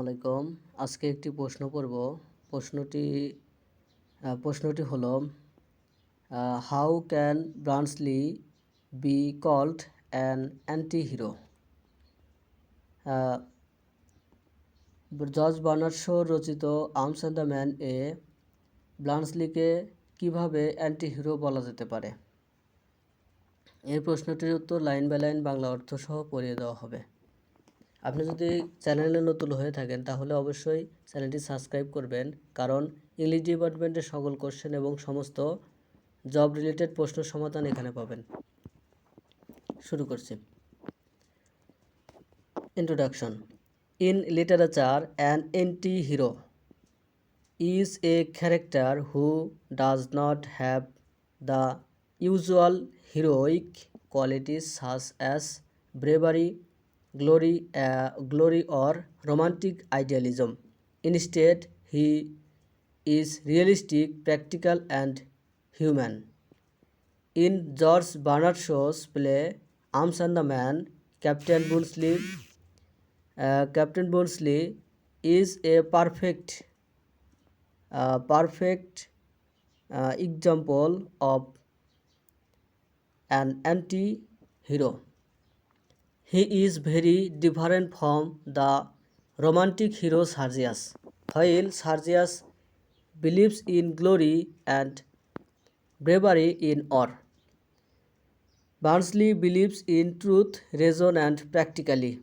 আলাইকুম। আজকে একটি প্রশ্ন করব। প্রশ্নটি হলো, how can Bluntschli be called an anti hero? George Bernard Shaw রচিত আর্মস অ্যান্ড দ্য ম্যান এ ব্রান্সলিকে কিভাবে অ্যান্টি হিরো বলা যেতে পারে? এই প্রশ্নটির উত্তর লাইন বাই লাইন বাংলা অর্থ সহ পড়িয়ে দেওয়া হবে। আপনি যদি চ্যানেলে নতুন হয়ে থাকেন তাহলে অবশ্যই চ্যানেলটি সাবস্ক্রাইব করবেন, কারণ ইংলিশ ডিপার্টমেন্টের সকল কোশ্চেন এবং সমস্ত জব রিলেটেড প্রশ্ন সমাধান এখানে পাবেন। শুরু করছি। Introduction. In literature, an anti hero is a character who does not have the usual heroic qualities such as bravery, glory or romantic idealism. Instead, he is realistic, practical and human. In George Bernard Shaw's play Arms and the Man, Captain Burnsley is a perfect example of an anti-hero. He is very different from the romantic hero Sergius. While Sergius believes in glory and bravery in war, Burnsley believes in truth, reason and practicality.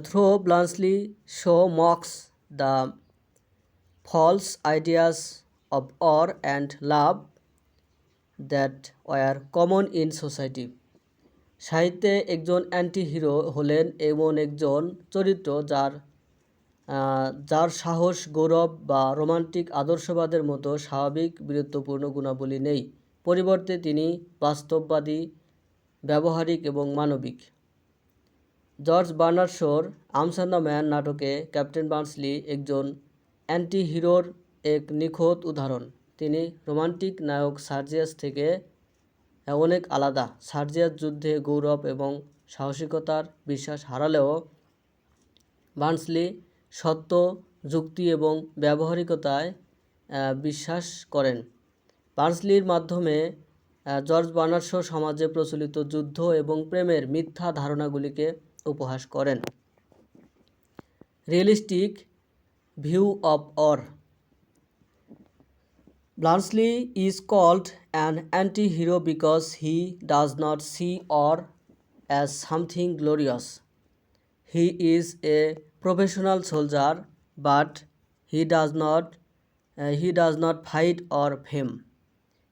Though Burnsley Shaw mocks the false ideas of war and love that were common in society. সাহিত্যে একজন anti hero হলেন এমন একজন চরিত্র যার সাহস, গৌরব বা romantic আদর্শবাদের মতো স্বাভাবিক বীরত্বপূর্ণ গুণাবলী নেই। পরিবর্তে তিনি বাস্তববাদী, ব্যবহারিক এবং মানবিক। জর্জ বার্নার্ড শোর আর্মস অ্যান্ড দ্য ম্যান নাটকে ক্যাপ্টেন বার্নসলি একজন অ্যান্টি হিরোর এক নিখুঁত উদাহরণ। তিনি রোমান্টিক নায়ক সার্জিয়াস থেকে অনেক আলাদা। সার্জিয়াস যুদ্ধে গৌরব এবং সাহসিকতার বিশ্বাস হারালেও বার্নসলি সত্য, যুক্তি এবং ব্যবহারিকতায় বিশ্বাস করেন। বার্নসলির মাধ্যমে জর্জ বার্নার্ড শো সমাজে প্রচলিত যুদ্ধ এবং প্রেমের মিথ্যা ধারণাগুলিকে উপহাস করেন। Realistic view of war. Burnsley is called an anti-hero because he does not see war as something glorious. He is a professional soldier, but he does not fight or fame.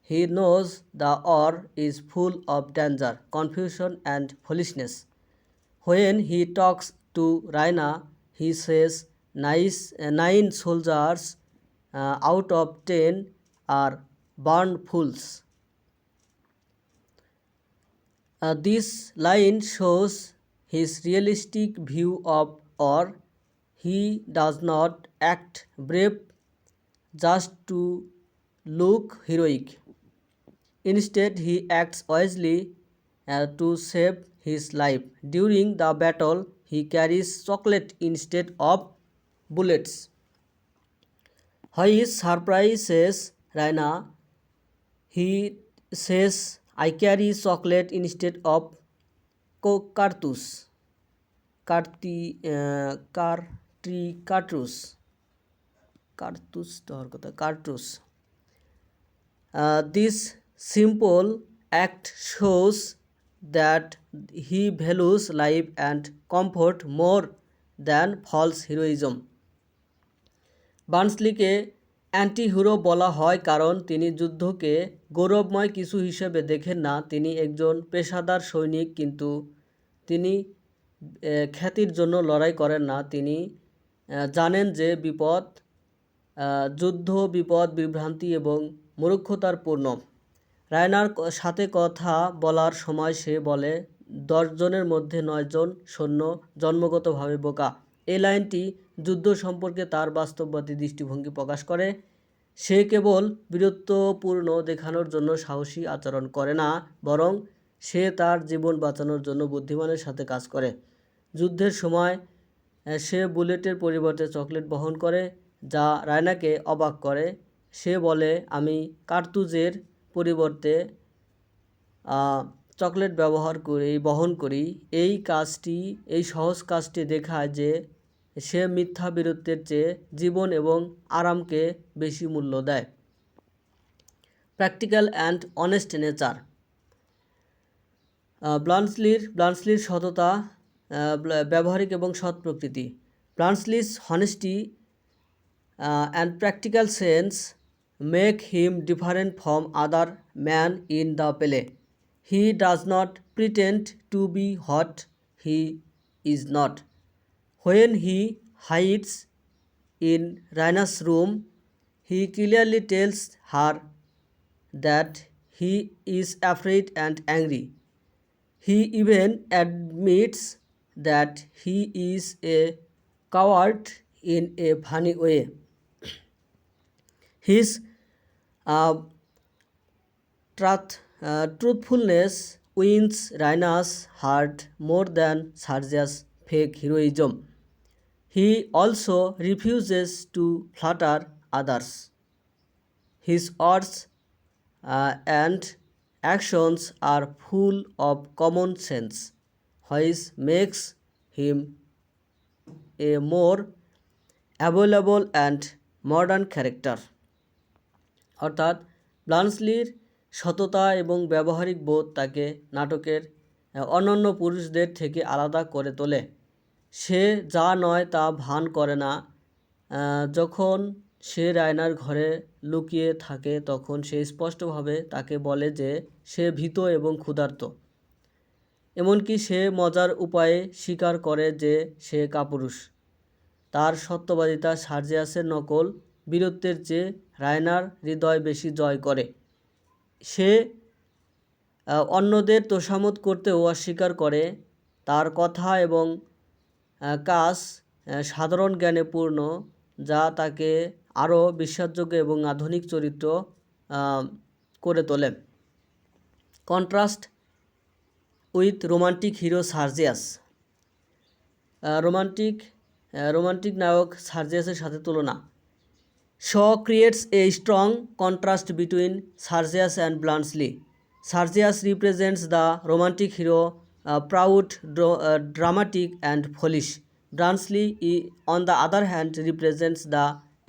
He knows the war is full of danger, confusion and foolishness. When he talks to Raina, he says 9 soldiers out of 10 are born fools. This line shows his realistic view of war. He does not act brave just to look heroic. Instead, he acts wisely to save his life. During the battle, he carries chocolate instead of bullets. When he surprises Raina, he says, I carry chocolate instead of cartouche. This simple act shows that he values life and comfort more than false heroism. বার্নসলিকে anti hero বলা হয় কারণ তিনি যুদ্ধকে গৌরবময় কিছু হিসেবে দেখেন না। তিনি একজন পেশাদার সৈনিক, কিন্তু তিনি খ্যাতির জন্য লড়াই করেন না। তিনি জানেন যে যুদ্ধ বিভ্রান্তি এবং মূর্খতার পূর্ণ। রায়নার সাথে কথা বলার সময় সে বলে, 10 জনের মধ্যে 9 জন সৈন্য জন্মগতভাবে বোকা। এই লাইনটি যুদ্ধ সম্পর্কে তার বাস্তববাদী দৃষ্টিভঙ্গি প্রকাশ করে। সে কেবল বীরত্বপূর্ণ দেখানোর জন্য সাহসী আচরণ করে না, বরং সে তার জীবন বাঁচানোর জন্য বুদ্ধিমানের সাথে কাজ করে। যুদ্ধের সময় সে বুলেটের পরিবর্তে চকলেট বহন করে, যা রায়নাকে অবাক করে। সে বলে, আমি কার্তুজের পরিবর্তে চকলেট বহন করি। এই সহজ কাজটি দেখায় যে সে মিথ্যা বীরত্বের চেয়ে জীবন এবং আরামকে বেশি মূল্য দেয়। Practical and honest nature. ব্লান্সলির সততা, ব্যবহারিক এবং সৎ প্রকৃতি। Bluntschli's honesty and practical sense make him different from other man in the play. He does not pretend to be what he is not. When he hides in Raina's room, he clearly tells her that he is afraid and angry. He even admits that he is a coward in a funny way. His truthfulness wins Raina's heart more than Sergia's fake heroism. He also refuses to flatter others. His words and actions are full of common sense, which makes him a more available and modern character. অর্থাৎ ব্লান্সলির সততা এবং ব্যবহারিক বোধ তাকে নাটকের অন্যান্য পুরুষদের থেকে আলাদা করে তোলে। সে যা নয় তা ভান করে না। যখন সে রায়নার ঘরে লুকিয়ে থাকে তখন সে স্পষ্টভাবে তাকে বলে যে সে ভীত এবং ক্ষুধার্ত। এমনকি সে মজার উপায়ে স্বীকার করে যে সে কাপুরুষ। তার সত্যবাদিতা সার্জিয়াসের নকল বীরত্বের চেয়ে রায়নার হৃদয় বেশি জয় করে। সে অন্যদের তোষামোদ করতেও অস্বীকার করে। তার কথা এবং কাজ সাধারণ জ্ঞানে পূর্ণ, যা তাকে আরও বিশ্বাসযোগ্য এবং আধুনিক চরিত্র করে তোলে। Contrast with romantic hero Sergius. Romantic নায়ক সার্জিয়াসের সাথে তুলনা। Shaw creates a strong contrast between Sergius and Bluntschli. Sergius represents the romantic hero, proud, dramatic, and foolish. Bluntschli, on the other hand, represents the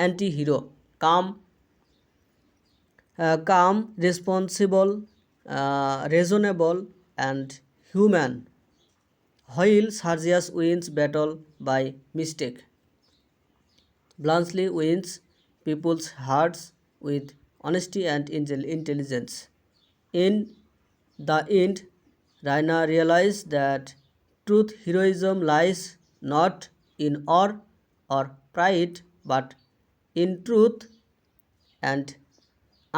anti-hero, calm, responsible, reasonable, and human, while Sergius wins battle by mistake. Bluntschli wins people's hearts with honesty and intelligence. In the end, Raina realized that truth heroism lies not in awe or pride, but in truth and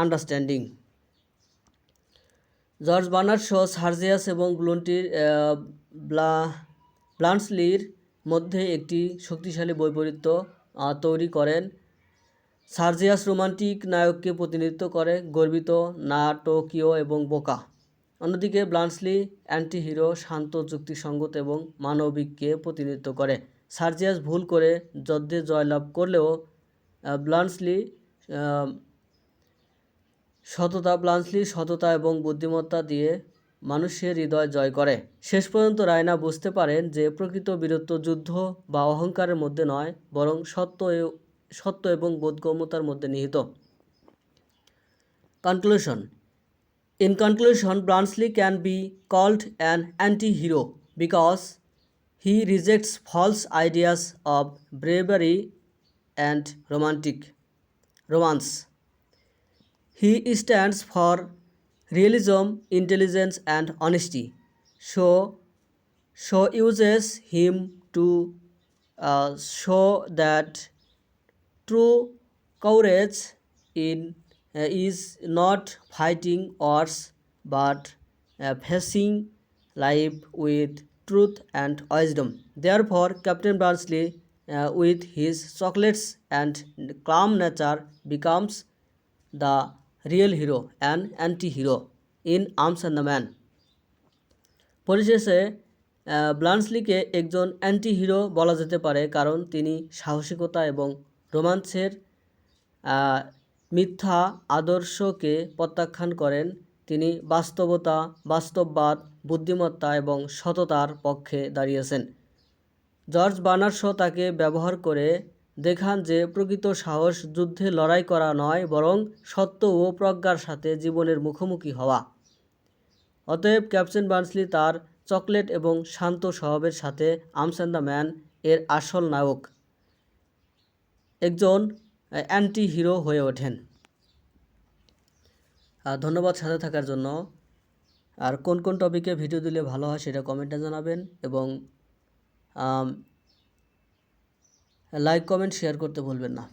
understanding. George Bernard Shaw Sergius এবং ব্লান্টসলির মধ্যে একটি শক্তিশালী বৈপরীত্য তৈরি করেন। সার্জিয়াস romantic নায়ককে প্রতিনিধিত্ব করে, গর্বিত, নাটকীয় এবং বোকা। অন্যদিকে ব্লান্টসলি অ্যান্টি হিরো, শান্ত, যুক্তিসঙ্গত এবং মানবিককে প্রতিনিধিত্ব করে। সার্জিয়াস ভুল করে যুদ্ধে জয়লাভ করলেও ব্লান্টসলির সততা এবং বুদ্ধিমত্তা দিয়ে মানুষের হৃদয় জয় করে। শেষ পর্যন্ত রায়না বুঝতে পারেন যে প্রকৃত বীরত্ব যুদ্ধ বা অহংকারের মধ্যে নয়, বরং সত্য এবং বোধগম্যতার মধ্যে নিহিত। Conclusion. In conclusion, Bluntschli can be called an anti-hero because he rejects false ideas of bravery and romance. He stands for realism, intelligence, and honesty. So uses him to show that true courage is not fighting wars but facing life with truth and wisdom. Therefore, Captain Bluntschli, with his chocolates and calm nature, becomes the real hero and anti-hero in Arms and the Man. পরিশেষে ব্লান্সলিকে একজন anti hero বলা যেতে পারে, কারণ তিনি সাহসিকতা এবং রোমাঞ্চের মিথ্যা আদর্শকে প্রত্যাখ্যান করেন। তিনি বাস্তবতা, বাস্তববাদ, বুদ্ধিমত্তা এবং সততার পক্ষে দাঁড়িয়েছেন। জর্জ বার্নার্ড শ তাকে ব্যবহার করে দেখান যে প্রকৃত সাহস যুদ্ধে লড়াই করা নয়, বরং সত্য ও প্রজ্ঞার সাথে জীবনের মুখোমুখি হওয়া। অতএব ক্যাপ্টেন বার্নসলি তার চকলেট এবং শান্ত স্বভাবের সাথে আর্মস অ্যান্ড দ্য ম্যান এর আসল নায়ক, একজন অ্যান্টি হিরো হয়ে ওঠেন। ধন্যবাদ সাথে থাকার জন্য। আর কোন কোন টপিকে ভিডিও দিলে ভালো হয় সেটা কমেন্টে জানাবেন, এবং লাইক কমেন্ট শেয়ার করতে ভুলবেন না।